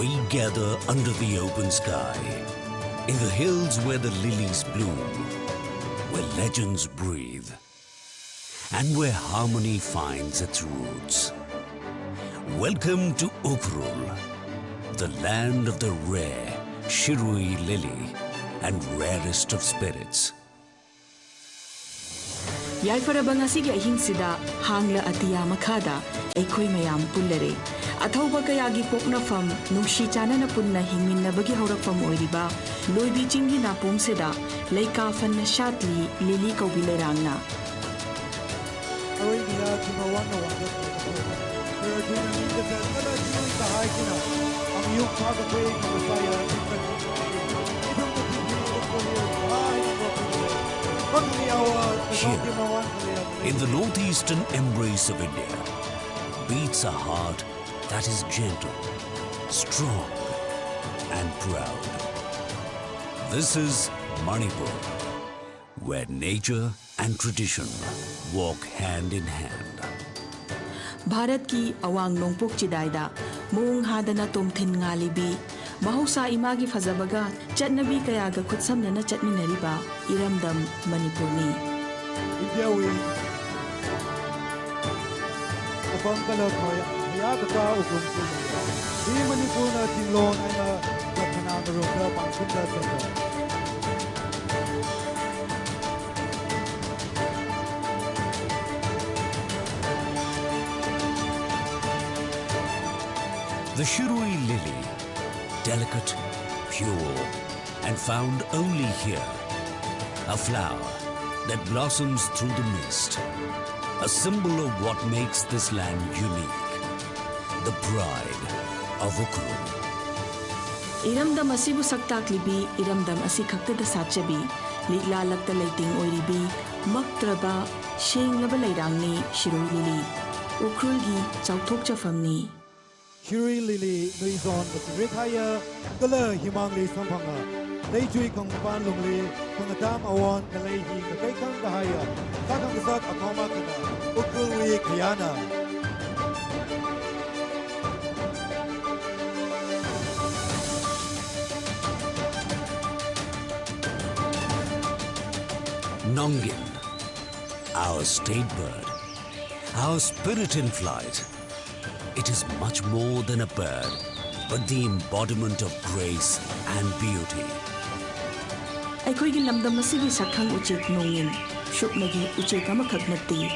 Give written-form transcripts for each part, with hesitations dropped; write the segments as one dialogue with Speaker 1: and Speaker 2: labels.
Speaker 1: We gather under the open sky, in the hills where the lilies bloom, where legends breathe, and where harmony finds its roots. Welcome to Ukhrul, the land of the rare Shirui lily and rarest of spirits.
Speaker 2: Yaifarabang asigi ahingsida hangla atiya makhada aikoi mayam pullare athauba kayagi poknafam nungshi chanana punna hingminnabagi haurakfam oiriba loibi chingi napumseda leika fanna shatli lili kaubilerangna
Speaker 3: Arabia kimawana wanda
Speaker 1: Here, in the northeastern embrace of India, beats a heart that is gentle, strong, and proud. This is Manipur, where nature and tradition walk hand in hand.
Speaker 2: Bharat ki awang nongpok chidaida mung hadana tomthin ngalibi mahausa imagi fazabaga chatnabi kayaga khutsamnana chatminariba iramdam Manipurni.
Speaker 3: India we upon kala khaya ka ukum di Manipur na tinlon ana japana roga pansunda chata
Speaker 1: The Shirui lily, delicate, pure, and found only here, a flower that blossoms through the mist, a symbol of what makes this land unique, the pride of Ukhrul.
Speaker 2: Iramdam asibu saktak libi iramdam asi khakta da satchabi ligla lakta laiting oiribi maktraba shenglaba lairangni Shirui lily Ukhrul gi chauthok chafamni.
Speaker 3: Shirui lily nuizon the Rithaya, Gala Himangli Sampanga, Lay Kong Pan Lumli, Kongadam Awan, the Lahi, the Kaikan Gahaya, Sakangazak Akomakana, Ukhrul Kayana.
Speaker 1: Nongin, our state bird, our spirit in flight. It is much more than a bird, but the embodiment of grace and beauty.
Speaker 2: Aikoigi lamdam asigi sakhang uchek nongin shupnagi uchek amakhak natti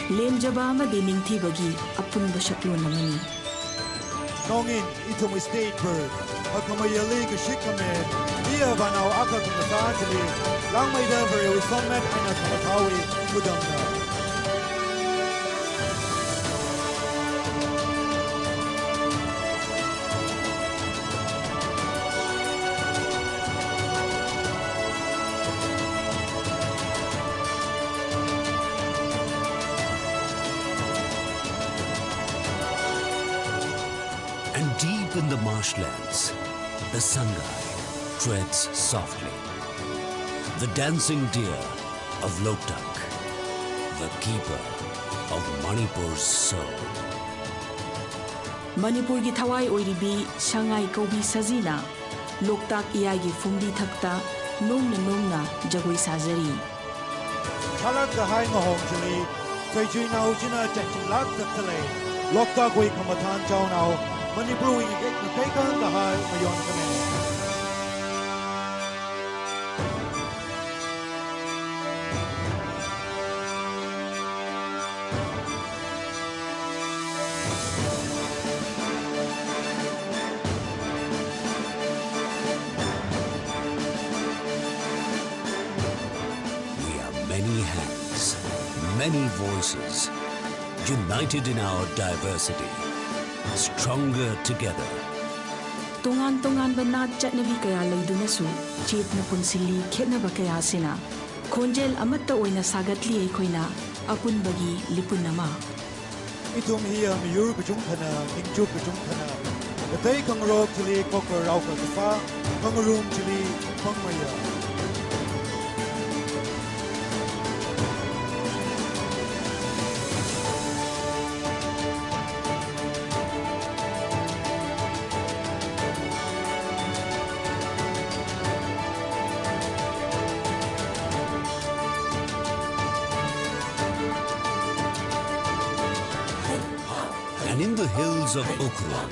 Speaker 2: lemjaba amadi ningthibagi apunba shaklon amani.
Speaker 3: Nongin itum state bird, akamayali kashikame, iya vanau akakumasajali, langmaida very usomet ana kamatawi kudamna.
Speaker 1: And deep in the marshlands, the Sangai treads softly. The dancing deer of Loktak, the keeper of Manipur's soul.
Speaker 2: Manipur gi thawai oiribi Shangai Kaubi Sajina Loktak iyagi fumdi thakta nongna jagoi sajari.
Speaker 3: Chalak Gahai Mahong Jali, Sajina Ujina Jachin Tale, Lokta Gui Kamatan Jownau, Manipur in the Kaikan Gahai Mayon Kame.
Speaker 1: Many hands, many voices, united in our diversity, stronger together.
Speaker 2: Tongan banat chatnabi kaya laidunasu chetna punsili khetnaba kaya sina khonjel amatta oina sagatli aikoina apunbagi lipunama.
Speaker 3: Itum hiya miyur kujungthana, ingchuk kujungthana. Gatay kang rog chili kokor rauka kafa, kangarum chili kangmaya.
Speaker 1: Warriors of Ukhrul,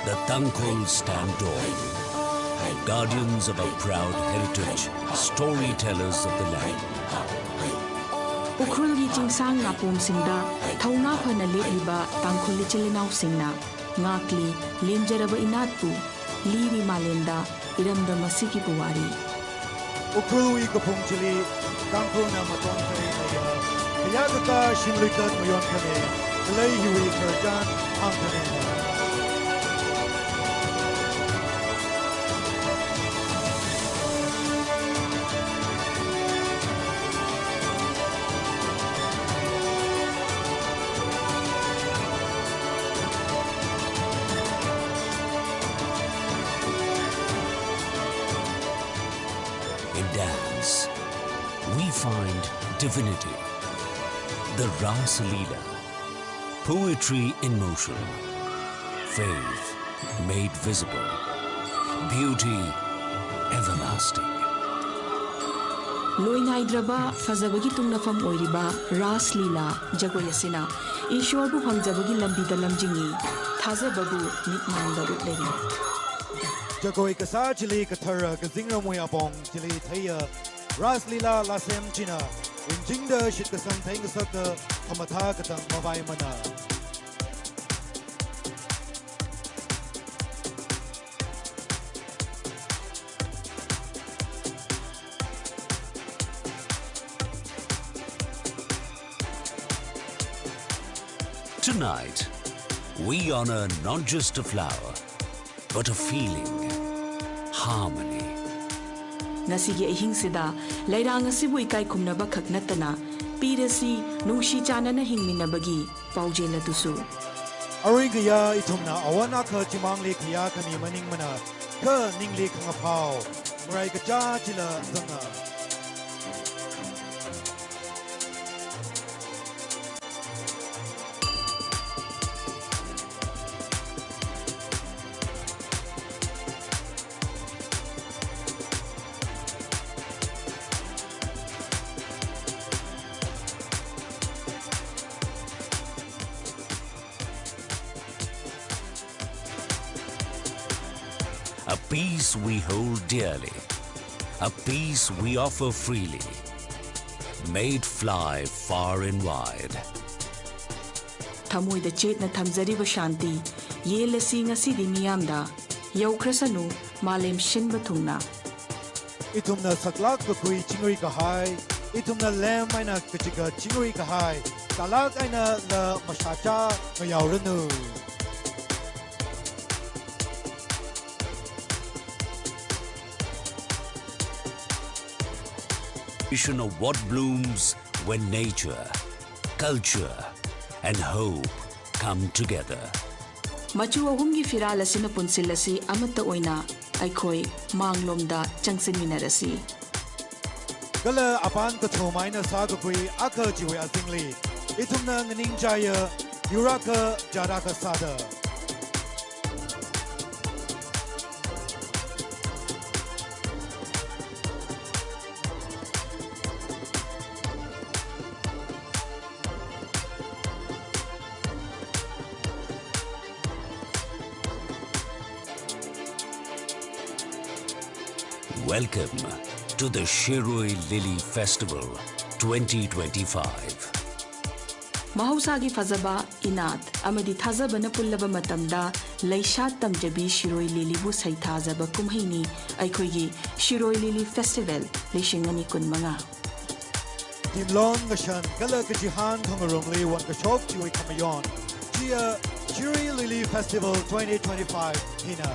Speaker 1: the Tangkhul stand tall, guardians of our proud heritage, storytellers of the land.
Speaker 2: Ukhrul gi chingsang ngapum singda thauna phana lepliba Tangkhul lichelinaw singna ngakli lemjaraba inatpu liri malenda iramda masiki puwari.
Speaker 3: Ukhrul wi kapung chili Tangkhul na maton kare naya kaya kata shimrikat mayon kane kalay hiwi kerjan ang kane na.
Speaker 1: In dance, we find divinity, the Ras Leela, poetry in motion, faith made visible, beauty everlasting.
Speaker 2: Loinaidraba fazabagi tungnafam oiriba Ras Leela jagoyasina Ishwarbu phangjabagi lambida lamjingi thajababu mitmangda utleri.
Speaker 3: Jagoi kasa chili kathara kazingra moya bong chili thaya Ras Leela lasem china injingda shit kasam thang sakta kamatha katang mawai mana.
Speaker 1: Tonight, we honor not just a flower, but a feeling, harmony.
Speaker 2: Nasigi ahingsida lairang asibu ikai kumnaba khaknatana pirasi nungshi chanana hingminabagi paujela tusu.
Speaker 3: Aring kaya itumna awana ka chimangli kaya kami maning mana ka ningli kangapao maray kacha chila zanga.
Speaker 1: A peace we hold dearly, a peace we offer freely, made fly far and wide.
Speaker 2: Thamoida chetna thamjariba shanti yelasi ngasidi miyamda yaukrasanu malem shinba thungna.
Speaker 3: Itumna saklak ka kui chingui ka hai, itumna lem aina kachika chingui ka hai, talak aina la mashacha ngayauranu.
Speaker 1: Vision of what blooms when nature, culture, and hope come together.
Speaker 2: Machu ahumgi firal asina punsilasi amata oina aikhoi manglomda changsinminarasi.
Speaker 3: Kala apan ka thomaina sa ka kui aka jiwe asingli, itumna nganing jaya yuraka jaraka sada.
Speaker 1: Welcome to the Shirui Lily Festival 2025.
Speaker 2: Mahausagi fazaba inat amadi thazabana pullaba matamda laishat tamjabi Shirui Lily bu saithazaba kumhaini aikhoigi Shirui Lily Festival lishingani kunmanga.
Speaker 3: Timlon ngashan kala ka jihan thangarongli wan ka shop jiwe kamayon. Chia Shirui Lily Festival 2025 hina.